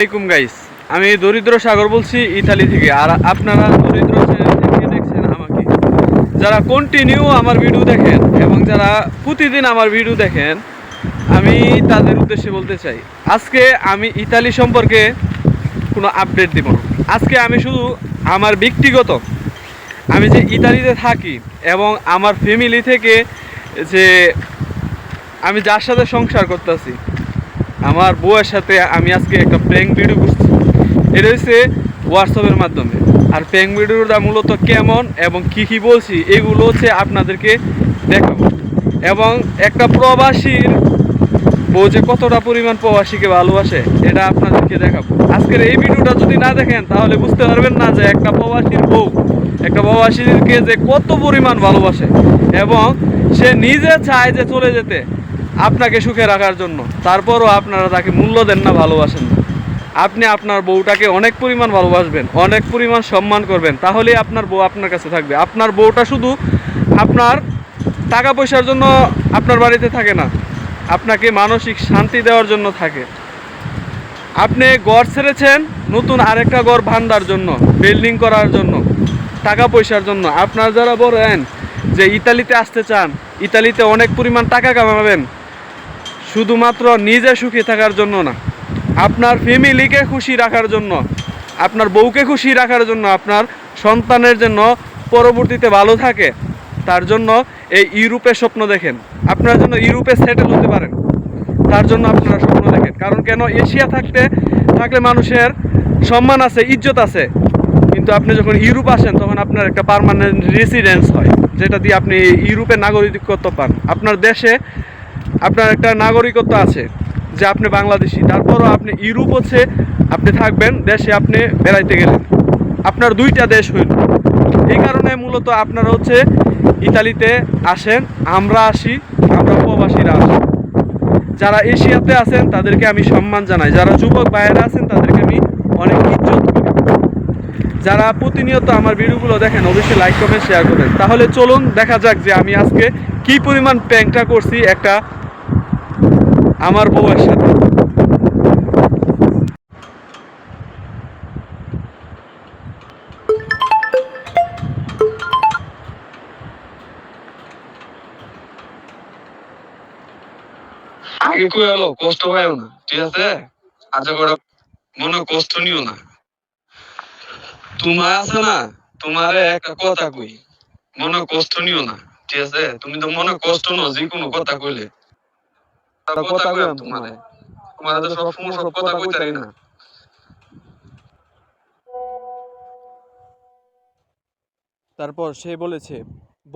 আসসালামাইকুম গাইস, আমি দরিদ্র সাগর বলছি ইতালি থেকে। আর আপনারা দরিদ্র চ্যানেল থেকে দেখছেন আমাকে। যারা কন্টিনিউ আমার ভিডিও দেখেন এবং যারা প্রতিদিন আমার ভিডিও দেখেন, আমি তাদের উদ্দেশ্যে বলতে চাই, আজকে আমি ইতালি সম্পর্কে কোনো আপডেট দিব না। আজকে আমি শুধু আমার ব্যক্তিগত, আমি যে ইতালিতে থাকি এবং আমার ফ্যামিলি থেকে যে আমি যার সাথে সংসার করতেছি, আমার বউয়ের সাথে আমি আজকে একটা প্র্যাঙ্ক ভিডিও করছি। এটা হচ্ছে হোয়াটসঅ্যাপের মাধ্যমে। আর প্র্যাঙ্ক ভিডিওটা মূলত কেমন এবং কী বলছি এগুলো হচ্ছে আপনাদেরকে দেখাবো। এবং একটা প্রবাসীর বউ যে কতটা পরিমাণ প্রবাসীকে ভালোবাসে এটা আপনাদেরকে দেখাবো। আজকের এই ভিডিওটা যদি না দেখেন তাহলে বুঝতে পারবেন না যে একটা প্রবাসীর বউ একটা প্রবাসীকে যে কত পরিমাণ ভালোবাসে, এবং সে নিজে চায় যে চলে যেতে আপনাকে সুখে রাখার জন্য, তারপরও আপনারা তাকে মূল্য দেন না, ভালোবাসেন না। আপনি আপনার বউটাকে অনেক পরিমাণ ভালোবাসবেন, অনেক পরিমাণ সম্মান করবেন, তাহলেই আপনার বউ আপনার কাছে থাকবে। আপনার বউটা শুধু আপনার টাকা পয়সার জন্য আপনার বাড়িতে থাকে না, আপনাকে মানসিক শান্তি দেওয়ার জন্য থাকে। আপনি ঘর ছেড়েছেন নতুন আরেকটা ঘর ভান্ডার জন্য, বিল্ডিং করার জন্য, টাকা পয়সার জন্য। আপনার যারা বলেন যে ইতালিতে আসতে চান, ইতালিতে অনেক পরিমাণ টাকা কামাবেন, শুধুমাত্র নিজে সুখী থাকার জন্য না, আপনার ফ্যামিলিকে খুশি রাখার জন্য, আপনার বউকে খুশি রাখার জন্য, আপনার সন্তানের জন্য পরবর্তীতে ভালো থাকে, তার জন্য এই ইউরোপের স্বপ্ন দেখেন। আপনার জন্য ইউরোপে সেটেল হতে পারেন, তার জন্য আপনারা স্বপ্ন দেখেন। কারণ কেন, এশিয়া থাকলে মানুষের সম্মান আছে, ইজ্জত আছে, কিন্তু আপনি যখন ইউরোপ আসেন তখন আপনার একটা পার্মানেন্ট রেসিডেন্স হয়, যেটা দিয়ে আপনি ইউরোপের নাগরিকত্ব পান। আপনার দেশে আপনার একটা নাগরিকত্ব আছে যে আপনি বাংলাদেশি, তারপরও আপনি ইউরোপ হচ্ছে আপনি থাকবেন দেশে, আপনি বেড়াইতে গেলেন, আপনার দুইটা দেশ হইল। এই কারণে মূলত আপনারা হচ্ছে ইতালিতে আসেন, আমরা আসি, আমরা প্রবাসীরা আসি। যারা এশিয়াতে আছেন তাদেরকে আমি সম্মান জানাই, যারা যুবক ভাইয়েরা আছেন তাদেরকে আমি অনেক ইজ্জত করি। যারা প্রতিনিয়ত আমার ভিডিওগুলো দেখেন অবশ্যই লাইক কমেন্ট শেয়ার করবেন। তাহলে চলুন দেখা যাক যে আমি আজকে কি পরিমাণ প্র্যাঙ্কটা করছি একটা আমার বউয়ের সাথে। আগে কই হলো কষ্ট পাইও না, ঠিক আছে? আচ্ছা করে মনে কষ্ট নিও না। তোমার আছে না, তোমারে একটা কথা কই, মনে কষ্ট নিও না, ঠিক আছে? তুমি তো মনে কষ্ট নাও যে কোনো কথা কইলে। কথা কইলাম তোমারে, তোমারে তো সব সময় সব কথা কইতারি না। তারপর সে বলেছে,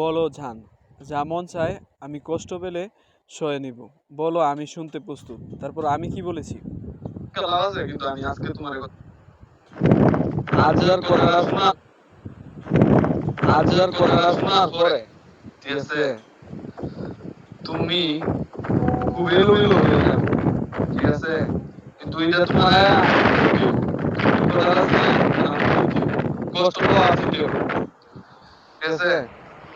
বলো জান, যা মন চায়, আমি কষ্ট পেলে সয়ে নিব, বলো, আমি শুনতে প্রস্তুত। তারপর আমি কি বলেছি, কিন্তু আমি আজকে তোমার আজদার কথাটা শোনা, আজদার কথাটা শোনার পরে, ঠিক আছে, তুমি খুব এলোমেলো হয়ে যাবে, ঠিক আছে? কিন্তু এটা তোমার কষ্ট পাওয়া ঠিক আছে?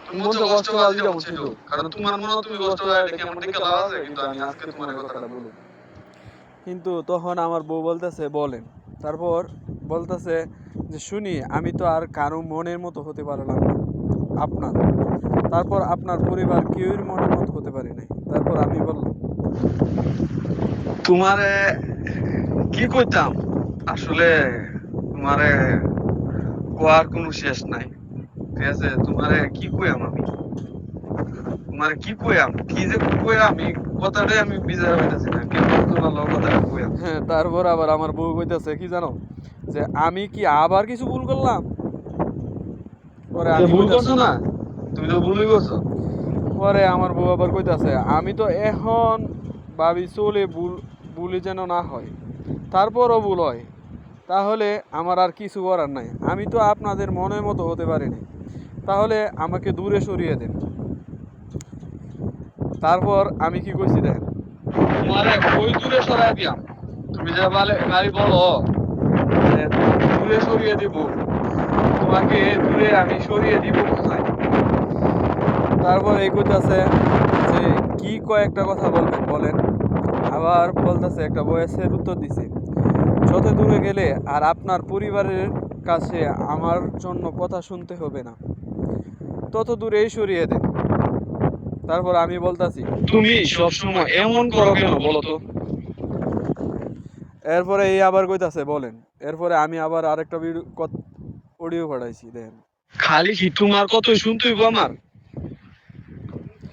তুমি বলছো কষ্ট পাওয়া যেটা বলছি, কারণ তোমার মনে তুমি কষ্ট পাওয়া এটা কেমন দেখে লাভ আছে, কিন্তু আমি আজকে তোমার কথাটা বলবো। কিন্তু তখন আমার বউ বলতেছে, বলেন। তারপর বলতেছে যে, শুনি, আমি তো আর কারো মনের মতো হতে পারলাম না আপনার, তারপর আপনার পরিবার কেউর মনের মতো হতে পারি নাই। তারপর আমি বললাম, তোমারে কি করতাম আসলে, তোমারে কোয়ার কোনো শেষ নাই, ঠিক আছে? তোমারে কি কইয়াম আমি, তোমারে কি কইয়াম, কি যে কইয়াম, আমি কথাটাই আমি বুঝাতে পারতেছি না কেমন তোমার কথাটা কইয়াম। হ্যাঁ, তারপর আবার আমার বউ কইতেছে কি জানো, যে আমি কি আবার কিছু ভুল করলাম? পরে আমি ভুল করছো না, তুমি তো ভুলই করছো। পরে আমার বউ আবার কইতাছে, আমি তো এখন ভাবি চলে ভুলই যেন না হয়, তারপরও ভুল হয়, তাহলে আমার আর কিছু করার নাই, আমি তো আপনাদের মনের মতো হতে পারিনি, তাহলে আমাকে দূরে সরিয়ে দেন। তারপর আমি কি কইছি দেখেন, তোমারে ওই দূরে সরাই দিয়াম, তুমি যে গাড়ি বলো দূরে সরিয়ে দিব, তোমাকে দূরে আমি সরিয়ে দিব কোথায়? তারপর এই কইতাছে যে কি কয়েকটা কথা বলবেন বলেন। আবার বলতেছে, একটা ভয়েসের উত্তর দিছে, যত দূরে গেলে আর আপনার পরিবারের কাছে আমার জন্য কথা শুনতে হবে না, তত দূরেই সরিয়ে দেন। তারপর আমি বলতাছি, তুমি সবসময় এমন করো কেন বলো তো? এরপরে এই আবার কইতাছে বলেন। এরপরে আমি আবার আরেকটা অডিও পাঠাইছি, দেখেন। খালি কি তোমার কথাই শুনতে হইব আমার?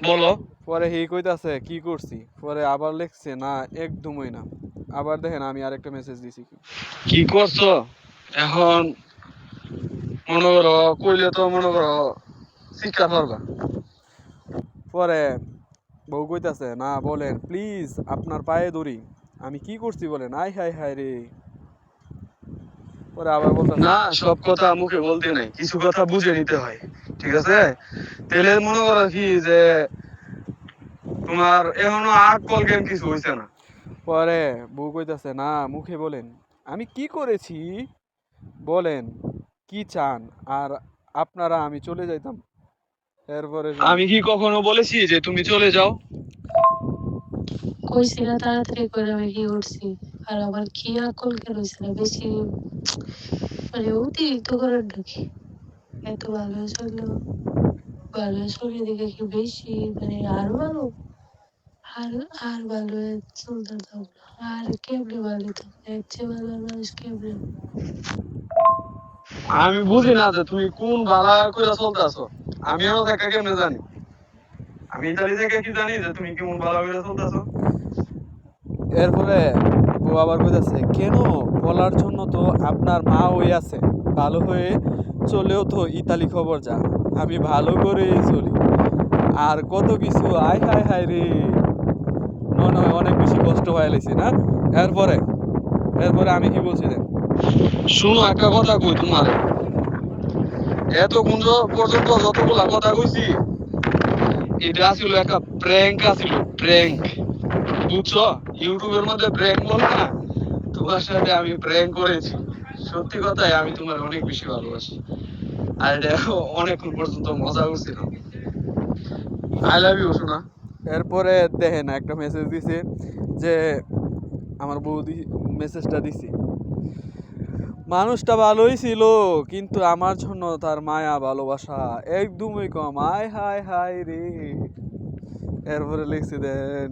বলো। পরে হি কইতাছে কি করছি, পরে আবার লিখছে না একদমই না। আবার দেখেন আমি আরেকটা মেসেজ দিছি কি কি করছো এখন? মনে করো কইলে তো মনে করো শিক্ষা পারবা। পরে বউ কইতাছে না বলেন প্লিজ, আপনার পায়ে ধরি, আমি কি করছি বলেন। আই হাই হাই রে। পরে আবার বলতাছে না, সব কথা মুখে বলতে নাই, কিছু কথা বুঝে নিতে হয়, ঠিক আছে? তাহলে মনে করো কি যে তোমার এখনো আকল জ্ঞান কিছু হইছে না। পরে বউ কইতাছে না মুখে বলেন, আমি কি করেছি বলেন, কি চান আর আপনারা আমি চলে যাইতাম। এরপরে আমি কি কখনো বলেছি যে তুমি চলে যাও? কইছি না তাড়াতাড়ি করে আমি কি করছি? আর আবার কি আকল কেন হইছে না বেশি মানে অতিরিক্ত করার নাকি? এত ভালো চললো, ভালো চলে দেখে কি বেশি মানে আরো ভালো? আর আর ভালো চলতে দাও না। আর কেমনে ভালো তো এর চেয়ে ভালো মানুষ কেমনে? আমি বুঝি না যে তুমি কোন বালা কইরা চলতেছো। আমিও দেখা কেমনে জানি? আমি ইতালি থেকে কি জানি যে তুমি কেমন বালা কইরা চলতেছো? এরপরে বউ আবার কইতাছে কেন, বলার জন্য তো আপনার মা ওই আছে, ভালো হয়ে চলেও তো ইতালি খবর যা, আমি ভালো করেই চলি আর কত কিছু। আয় হায় হায় রে, মনে হয় অনেক বেশি কষ্ট হয়ে লাইছি না। এরপরে এরপরে আমি কি বলছি দেন, শুনো একটা কথা কই তোমারে, এতক্ষণ পর্যন্ত যতগুলা কথা কইছি এটা ছিল একটা প্র্যাঙ্ক, আছিল প্র্যাঙ্ক, বুঝছো? ইউটিউবের মধ্যে প্র্যাঙ্ক বলে না, তোমার সাথে আমি প্র্যাঙ্ক করেছি। সত্যি কথাই আমি তোমার অনেক বেশি ভালোবাসি, আর এটা অনেকক্ষণ পর্যন্ত মজা করছিলাম। আই লাভ ইউ সোনা। এরপরে দেখেন একটা মেসেজ দিছে যে আমার বৌদি মেসেজটা দিছে, মানুষটা ভালোই ছিল কিন্তু আমার জন্য তার মায়া ভালোবাসা একদমই কম। আয় হায় হায় রে। এরপরে লিখছি দেন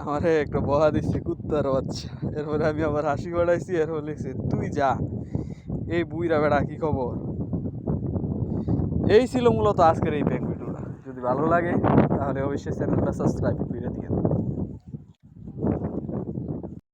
আমারে একটা বহা দিচ্ছে কুত্তার বাচ্চা। এরপরে আমি আবার হাসি বাড়াইছি। এরপর লিখছি তুই যা, এই বুইরা বেড়া কি খবর। এই ছিল মূলত আজকের এই প্র্যাঙ্ক ভিডিওটা। যদি ভালো লাগে তাহলে অবশ্যই চ্যানেলটা সাবস্ক্রাইব করে দিন।